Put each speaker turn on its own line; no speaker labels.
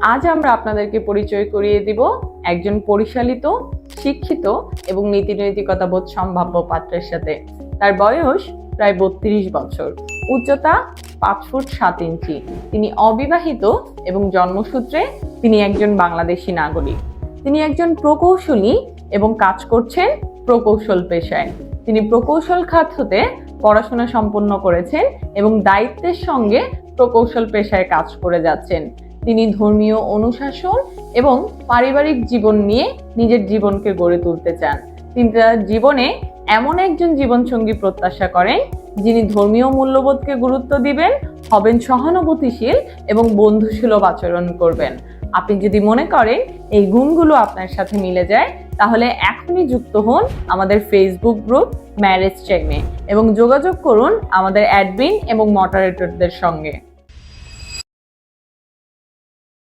আজ আমরা আপনাদেরকে পরিচয় করিয়ে দিব একজন পরিচালিত, শিক্ষিত এবং নীতিনৈতিকতাবোধ সম্ভাব্য পাত্রের সাথে। তার বয়স প্রায় 32 বছর, উচ্চতা 5 ফুট 7 ইঞ্চি। তিনি অবিবাহিত এবং জন্মসূত্রে তিনি একজন বাংলাদেশি নাগরিক। তিনি একজন প্রকৌশলী এবং কাজ করছেন প্রকৌশল পেশায়। তিনি প্রকৌশল খাত হতে পড়াশোনা সম্পন্ন করেছেন এবং দায়িত্বের সঙ্গে প্রকৌশল পেশায় কাজ করে যাচ্ছেন। তিনি ধর্মীয় অনুশাসন এবং পারিবারিক জীবন নিয়ে নিজের জীবনকে গড়ে তুলতে চান। তিনি তার জীবনে এমন একজন জীবনসঙ্গী প্রত্যাশা করেন যিনি ধর্মীয় মূল্যবোধকে গুরুত্ব দিবেন, হবেন সহানুভূতিশীল এবং বন্ধুসুলভ আচরণ করবেন। আপনি যদি মনে করেন এই গুণগুলো আপনার সাথে মিলে যায়, তাহলে এখনই যুক্ত হন আমাদের ফেসবুক গ্রুপ ম্যারেজ চেইনে এবং যোগাযোগ করুন আমাদের অ্যাডমিন এবং মডারেটরদের সঙ্গে।